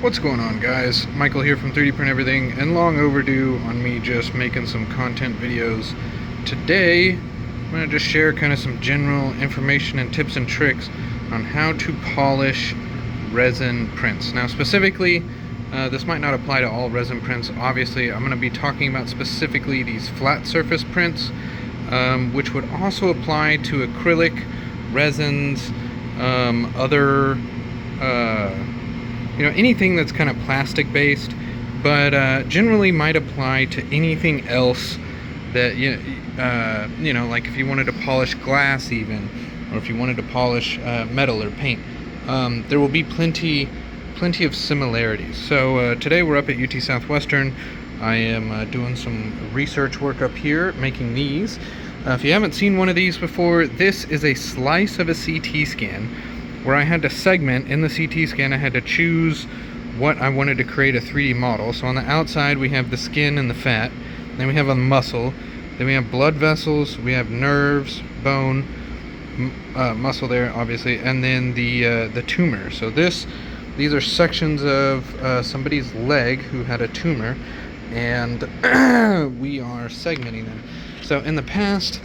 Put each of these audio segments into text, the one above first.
What's going on, guys? Michael here from 3D Print Everything, and long overdue on me just making some content videos. Today, I'm going to just share kind of some general information and tips and tricks on how to polish resin prints. Now, specifically, this might not apply to all resin prints. Obviously, I'm going to be talking about specifically these flat surface prints, which would also apply to acrylic, resins, other anything that's kind of plastic based, but generally might apply to anything else that like if you wanted to polish glass even, or if you wanted to polish metal or paint. There will be plenty of similarities. So today we're up at UT Southwestern. I am doing some research work up here making these. If you haven't seen one of these before, this is a slice of a CT scan where I had to segment in the CT scan. I had to choose what I wanted to create a 3D model. So on the outside we have the skin and the fat, then we have a muscle, then we have blood vessels, we have nerves, bone, muscle there obviously, and then the tumor. So these are sections of somebody's leg who had a tumor, and we are segmenting them. So in the past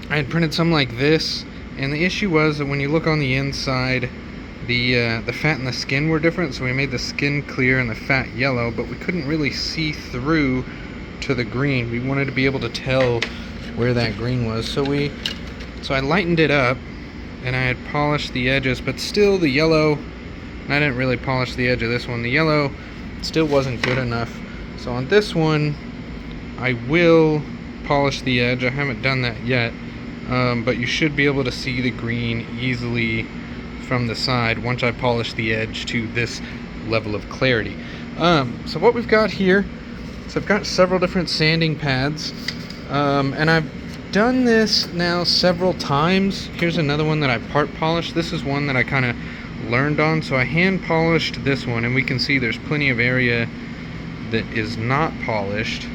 I had printed some like this, and the issue was that when you look on the inside, the fat and the skin were different. So we made the skin clear and the fat yellow, but we couldn't really see through to the green. We wanted to be able to tell where that green was. So I lightened it up, and I had polished the edges, but still the yellow, and I didn't really polish the edge of this one. The yellow still wasn't good enough. So on this one, I will polish the edge. I haven't done that yet. But you should be able to see the green easily from the side once I polish the edge to this level of clarity. So what we've got here, so I've got several different sanding pads, and I've done this now several times. Here's another one that I part polished. This is one that I kind of learned on. So I hand polished this one, and we can see there's plenty of area that is not polished.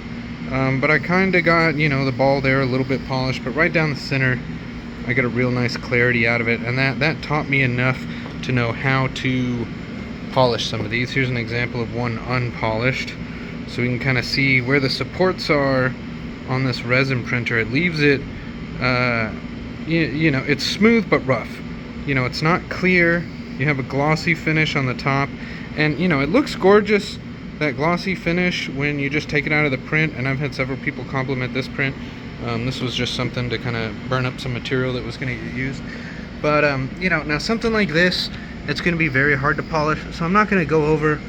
But I kind of got, the ball there a little bit polished, but right down the center, I got a real nice clarity out of it, and that taught me enough to know how to polish some of these. Here's an example of one unpolished, so we can kind of see where the supports are on this resin printer. It leaves it, it's smooth but rough. It's not clear. You have a glossy finish on the top, and it looks gorgeous, that glossy finish, when you just take it out of the print. And I've had several people compliment this print. This was just something to kind of burn up some material that was going to get used. But now something like this, it's going to be very hard to polish, so I'm not going to go over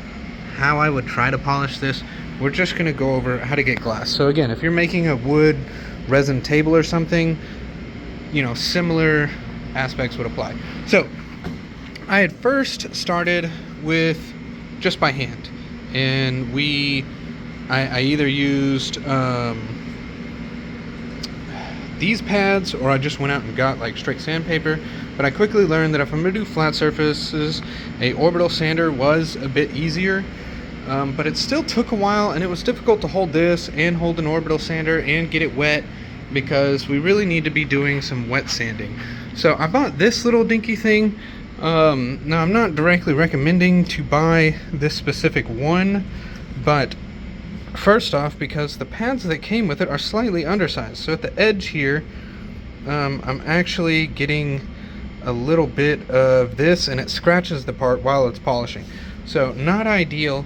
how I would try to polish this. We're just going to go over how to get glass. So again, if you're making a wood resin table or something, similar aspects would apply. So I had first started with just by hand, and I either used these pads, or I just went out and got like straight sandpaper. But I quickly learned that if I'm going to do flat surfaces, a orbital sander was a bit easier, but it still took a while, and it was difficult to hold this and hold an orbital sander and get it wet, because we really need to be doing some wet sanding. So I bought this little dinky thing. Now I'm not directly recommending to buy this specific one, but first off, because the pads that came with it are slightly undersized. So at the edge here, I'm actually getting a little bit of this, and it scratches the part while it's polishing. So not ideal.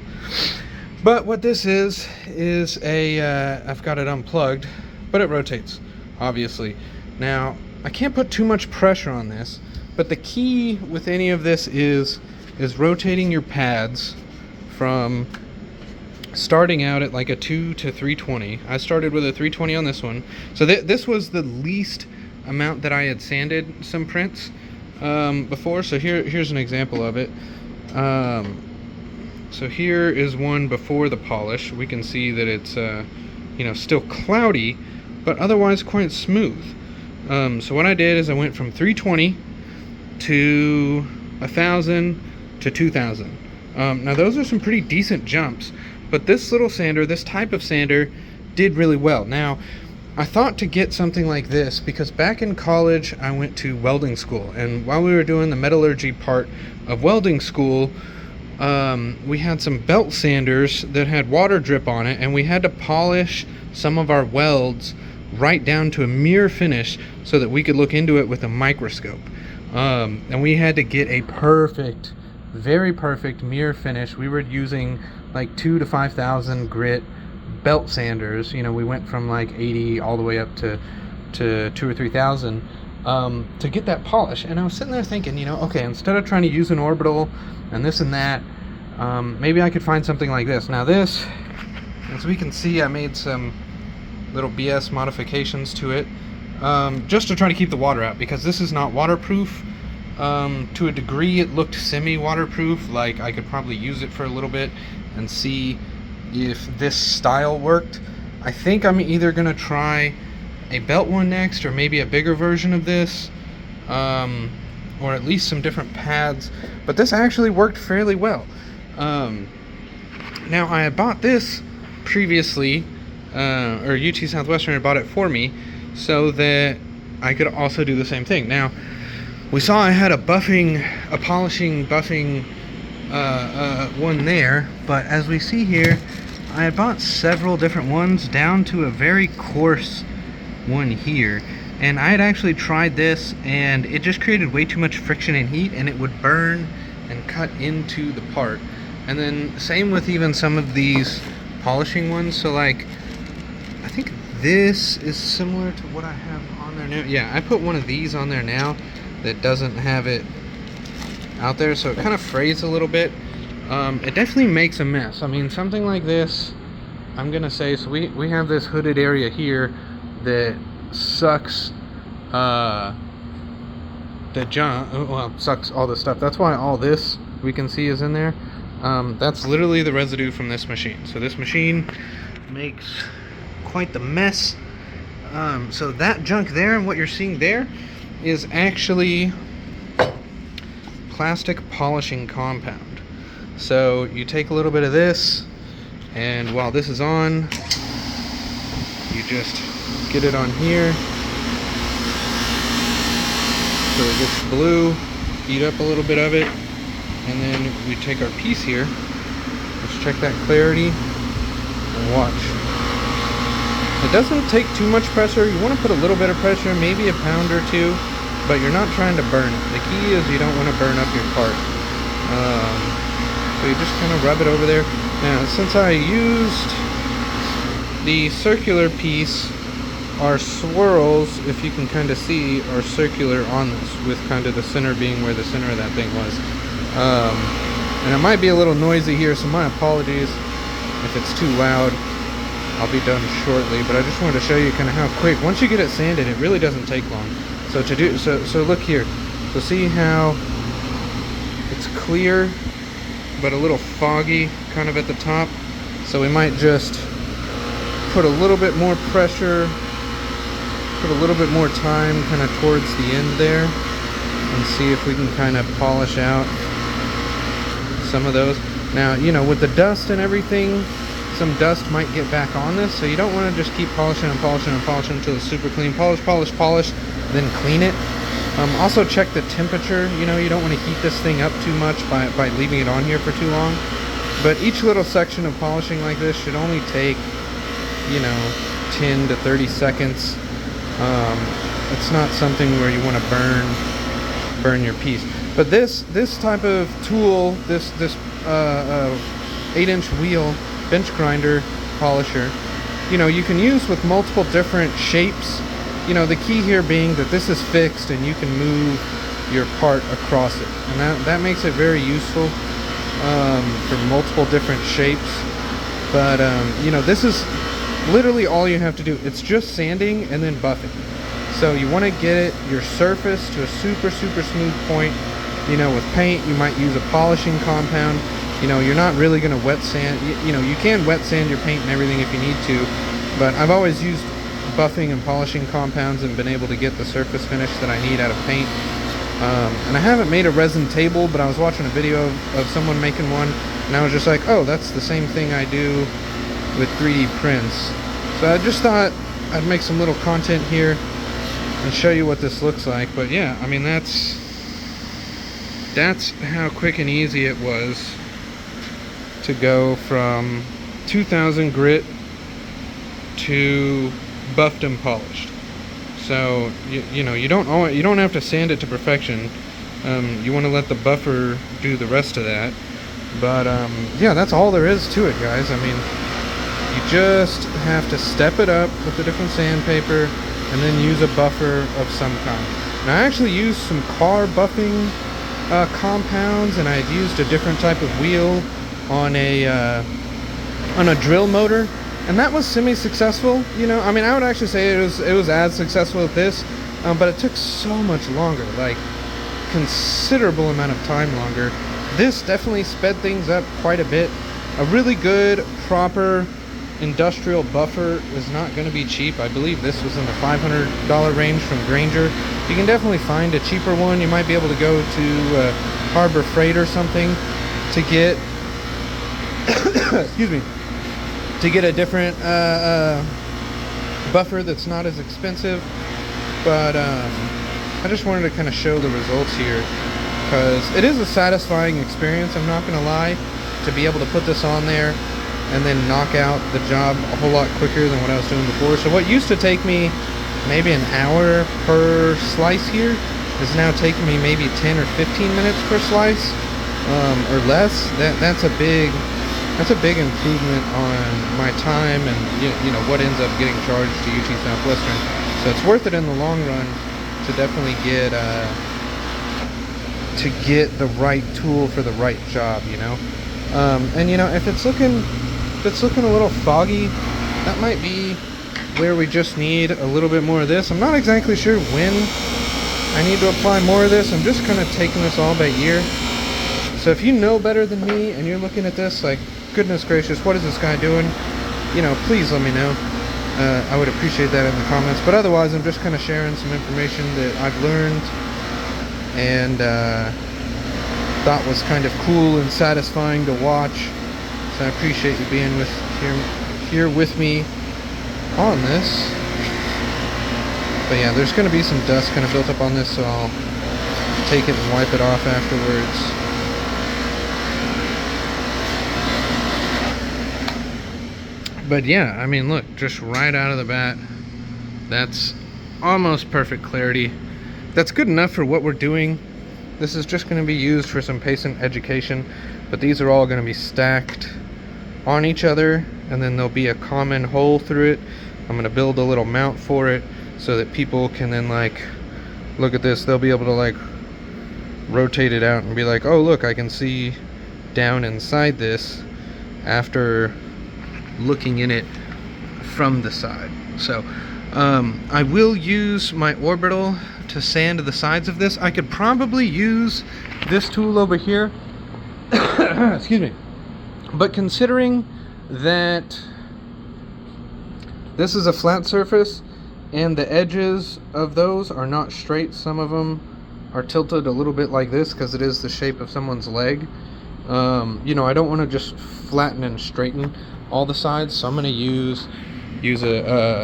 But what this is I've got it unplugged, but it rotates, obviously. Now, I can't put too much pressure on this, but the key with any of this is rotating your pads from starting out at like a 2 to 320. I started with a 320 on this one. So this was the least amount that I had sanded some prints before. So here's an example of it. So here is one before the polish. We can see that it's still cloudy, but otherwise quite smooth. So what I did is I went from 320 to 1,000 to 2,000. Now those are some pretty decent jumps, but this little sander, this type of sander, did really well. Now, I thought to get something like this because back in college I went to welding school, and while we were doing the metallurgy part of welding school, we had some belt sanders that had water drip on it, and we had to polish some of our welds right down to a mirror finish so that we could look into it with a microscope. And we had to get a perfect, very perfect mirror finish. We were using like 2,000 to 5,000 grit belt sanders. You know, we went from like 80 all the way up to 2,000 or 3,000 to get that polish. And I was sitting there thinking, you know, okay, instead of trying to use an orbital and this and that, maybe I could find something like this. Now this, as we can see, I made some little BS modifications to it, just to try to keep the water out, because this is not waterproof. To a degree it looked semi-waterproof, like I could probably use it for a little bit and see if this style worked. I think I'm either gonna try a belt one next, or maybe a bigger version of this, or at least some different pads, but this actually worked fairly well. Now I had bought this previously, or UT Southwestern had bought it for me so that I could also do the same thing. Now we saw I had a polishing buffing one there, but as we see here, I had bought several different ones down to a very coarse one here, and I had actually tried this and it just created way too much friction and heat, and it would burn and cut into the part. And then same with even some of these polishing ones. So like, I think this is similar to what I have on there now. Yeah, I put one of these on there now that doesn't have it out there, so it kind of frays a little bit. It definitely makes a mess. I mean, something like this, I'm gonna say, so we have this hooded area here that sucks the junk, well, sucks all the stuff. That's why all this we can see is in there. That's literally the residue from this machine. So this machine makes quite the mess. So that junk there and what you're seeing there is actually plastic polishing compound. So you take a little bit of this, and while this is on, you just get it on here so it gets blue, heat up a little bit of it, and then we take our piece here. Let's check that clarity and watch. It doesn't take too much pressure. You want to put a little bit of pressure, maybe a pound or two, but you're not trying to burn it. The key is you don't want to burn up your part. So you just kind of rub it over there. Now, since I used the circular piece, our swirls, if you can kind of see, are circular on this, with kind of the center being where the center of that thing was. And it might be a little noisy here, so my apologies if it's too loud. I'll be done shortly, but I just wanted to show you kind of how quick, once you get it sanded, it really doesn't take long. So to do, so look here. So see how it's clear, but a little foggy kind of at the top. So we might just put a little bit more pressure, put a little bit more time kind of towards the end there, and see if we can kind of polish out some of those. Now, you know, with the dust and everything, some dust might get back on this, so you don't want to just keep polishing and polishing and polishing until it's super clean. Polish, polish, polish, then clean it. Also check the temperature. You know, you don't want to heat this thing up too much by leaving it on here for too long. But each little section of polishing like this should only take, you know, 10 to 30 seconds. It's not something where you want to burn your piece. But this type of tool, this 8-inch wheel bench grinder polisher, you know, you can use with multiple different shapes. You know, the key here being that this is fixed and you can move your part across it, and that makes it very useful for multiple different shapes. But you know, this is literally all you have to do. It's just sanding and then buffing. So you want to get your surface to a super smooth point. You know, with paint you might use a polishing compound. You know, you're not really going to wet sand. You know, you can wet sand your paint and everything if you need to, but I've always used buffing and polishing compounds and been able to get the surface finish that I need out of paint. And I haven't made a resin table, but I was watching a video of someone making one, and I was just like, oh, that's the same thing I do with 3D prints. So I just thought I'd make some little content here and show you what this looks like. But yeah, I mean, that's how quick and easy it was to go from 2000 grit to buffed and polished. So you know, you don't have to sand it to perfection. You want to let the buffer do the rest of that. But yeah, that's all there is to it, guys. I mean, you just have to step it up with a different sandpaper and then use a buffer of some kind. Now, I actually used some car buffing compounds, and I've used a different type of wheel on a drill motor, and that was semi-successful. You know, I mean, I would actually say it was as successful as this, but it took so much longer, like considerable amount of time longer. This definitely sped things up quite a bit. A really good, proper industrial buffer is not going to be cheap. I believe this was in the $500 range from Granger. You can definitely find a cheaper one. You might be able to go to Harbor Freight or something to get excuse me, to get a different buffer that's not as expensive. But I just wanted to kind of show the results here, because it is a satisfying experience, I'm not gonna lie, to be able to put this on there and then knock out the job a whole lot quicker than what I was doing before. So what used to take me maybe an hour per slice here is now taking me maybe 10 or 15 minutes per slice, or less. That's a big improvement on my time and you know what ends up getting charged to UT Southwestern. So it's worth it in the long run to definitely get the right tool for the right job, you know. And you know, if it's looking a little foggy, that might be where we just need a little bit more of this. I'm not exactly sure when I need to apply more of this. I'm just kind of taking this all by ear. So if you know better than me and you're looking at this like, goodness gracious, what is this guy doing? You know, please let me know. I would appreciate that in the comments. But otherwise, I'm just kind of sharing some information that I've learned and thought was kind of cool and satisfying to watch. So I appreciate you being here with me on this. But yeah, there's going to be some dust kind of built up on this, so I'll take it and wipe it off afterwards. But yeah, I mean, look, just right out of the bat, that's almost perfect clarity. That's good enough for what we're doing. This is just going to be used for some patient education, but these are all going to be stacked on each other, and then there'll be a common hole through it. I'm going to build a little mount for it so that people can then, like, look at this. They'll be able to, like, rotate it out and be like, oh, look, I can see down inside this after looking in it from the side. So I will use my orbital to sand the sides of this. I could probably use this tool over here excuse me, but considering that this is a flat surface and the edges of those are not straight, some of them are tilted a little bit like this because it is the shape of someone's leg. You know, I don't want to just flatten and straighten all the sides, so I'm going to use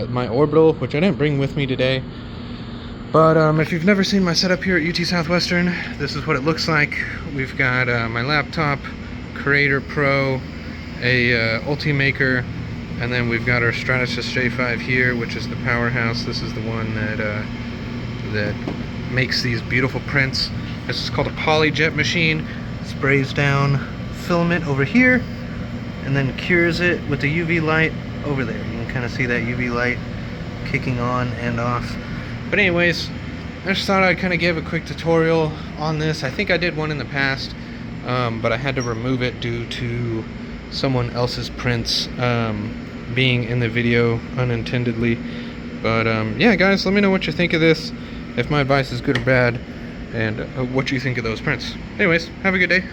my orbital, which I didn't bring with me today. But if you've never seen my setup here at UT Southwestern, this is what it looks like. We've got my laptop, Creator Pro, a Ultimaker, and then we've got our Stratasys J5 here, which is the powerhouse. This is the one that makes these beautiful prints. This is called a PolyJet machine. Sprays down filament over here and then cures it with the UV light over there. You can kind of see that UV light kicking on and off. But anyways, I just thought I'd kind of give a quick tutorial on this. I think I did one in the past, but I had to remove it due to someone else's prints being in the video unintendedly. But yeah, guys, let me know what you think of this, if my advice is good or bad, and what you think of those prints. Anyways, have a good day.